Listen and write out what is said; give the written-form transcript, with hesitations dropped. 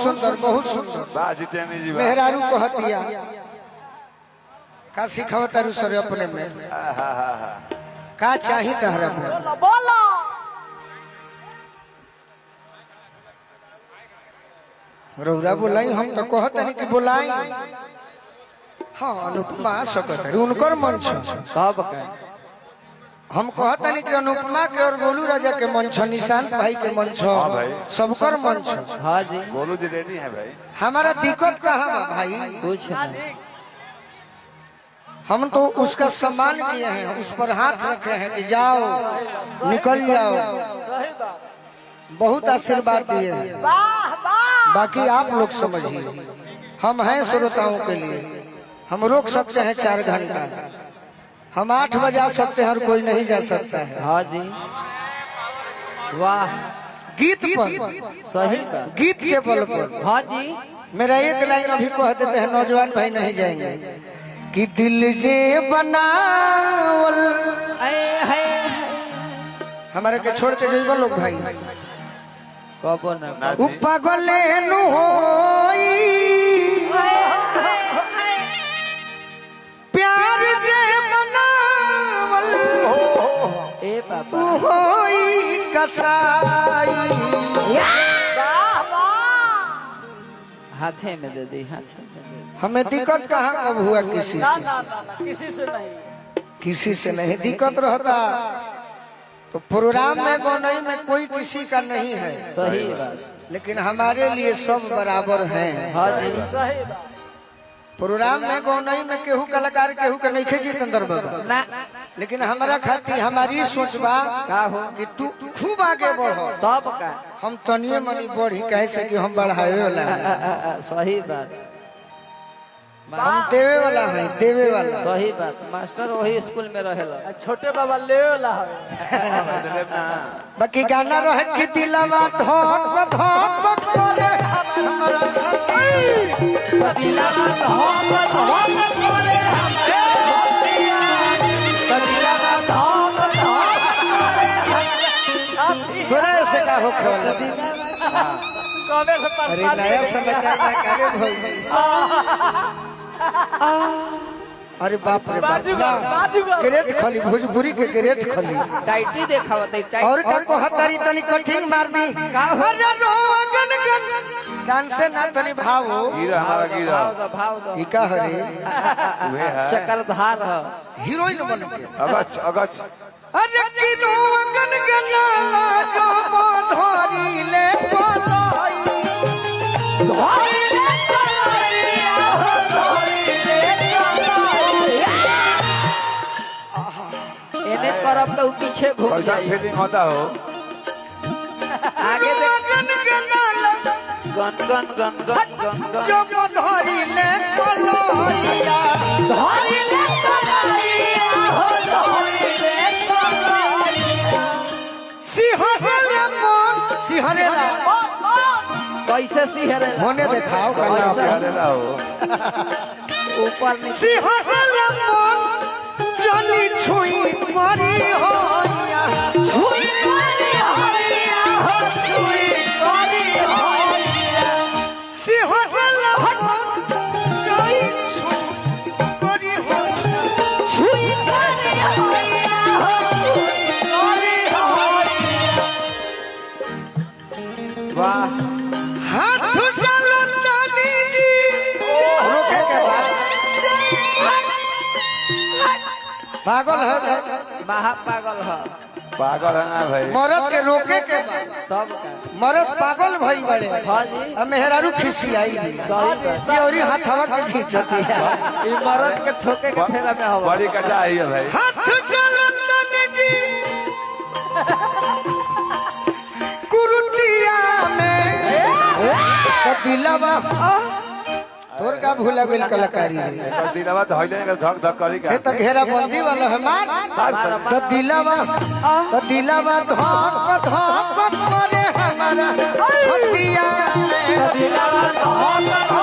सुंदर बहुत सुंदर मेहरारू कहतिया का सिखाओ तारू सर अपने में का चाही तहरा में बोलो रौरा बोलाई हम तो कहत नहीं कि बोलाई हाँ अनुपमा सकत है उनकर मन कब हम कहता नहीं कि अनुपमा के और गोलू राजा के मन छ निशांत भाई के मन छ सबकर मन छ। हाँ जी गोलू जी रेडी है भाई। हमारा दिक्कत कहाँ बा भाई कुछ नहीं। हम तो उसका सम्मान किए हैं उस पर हाथ रखे हैं कि जाओ निकल जाओ बहुत आशीर्वाद दिए हैं। बाकी आप लोग समझिए हम हैं श्रोताओं के लिए हम रोक सकते हैं 4 घंटा हम 8 बजा सकते हैं और कोई नहीं जा सकता है। हाँ जी वाह गीत पर सही गीत के बल पर हाँ जी मेरा एक लाइन अभी कह देते हैं नौजवान भाई नहीं जाएंगे कि दिल जे बनावल हमारे के छोड़ के जाइबा लोग भाई कब न पागले नु होई प्यार जे बनावल ए पापा होई कसाई हाथे में दे दी हाथे में दे दी। हमें दिक्कत कहाँ कब हुआ किसी से किसी से नहीं किसी से नहीं दिक्कत रहता तो प्रोग्राम में गौनई में कोई किसी का नहीं है सही बात लेकिन हमारे लिए सब बराबर हैं। हाँ जी सही बात प्रोग्राम में गौनई में केहू कलाकार केहू के नहीं खेजी अंदर बाबा ना लेकिन हमारा खातिर हमारी सोचबा का हो कि तू खूब आगे बढ़ो तब का हम तनिए मनी बढ़ी कहे से कि हम बढ़ावे वाला हैं। सही बात हम देवे वाला है देवे वाला सही बात मास्टर वही स्कूल में रहेला छोटे बाबा ले ला है बाकी गाना रहे कि दिलवा धक धक करे हमारा दिलवा धक धक करे थोड़ा से का हो खेला कबे से अरे नया समाचार ना करे भाई अरे बाप रे बाप ग्रेट खली भोजपुरी के ग्रेट खली टाइटी देखावा टाइट और का को हतारी तनी कठिन मार दी अरे रोगन गन कान से ना तनी भाव गिरा हमारा गिरा भाव दो ई का हरे वे है चक्रधार है हीरोइन बन के अगच अगच अरे की रोगन गन जो धरी ले पलाई धरी ले एने करब तो पीछे घूम कैसा जाई फीलिंग होता हो आगे देख गन गन गन गन गन गन गन जो धरी ले पलाइया धरी ले कलाइया हो धरी ले कलाइया सिहरे मन सिहरे कैसे सिहरे होने दिखाओ गाना करेला हो ऊपर नीचे सिहरे मन जानी छुई मारी हो छुई करी होइया हो छुई करी होइया सिहरे मन जानी छुई मारी हो छुई करी होइया हो छुई करी होइया वाह हाथ डालो ताली जी रोके के बाद पागल है क्या? महा पागल है पागल है ना भाई। मरद के रोके के बाद तब का मरद पागल भई बड़े हाँ जी अब मेहरारू खिसी आई सही बात ये और हाथ हवा के खींचती है ई मरद के ठोके के फेरा में हवा बड़ी कटा है भाई। हाथ डालो ताली जी कुरुतिया में तो दिलवा तोर का भूला गेल कलाकारी एक दिलवा धइले के धक धक करी ये तो घेरा बंदी वाला है मार तो दिलवा धक धक करे हमारा छतिया में दिलवा धक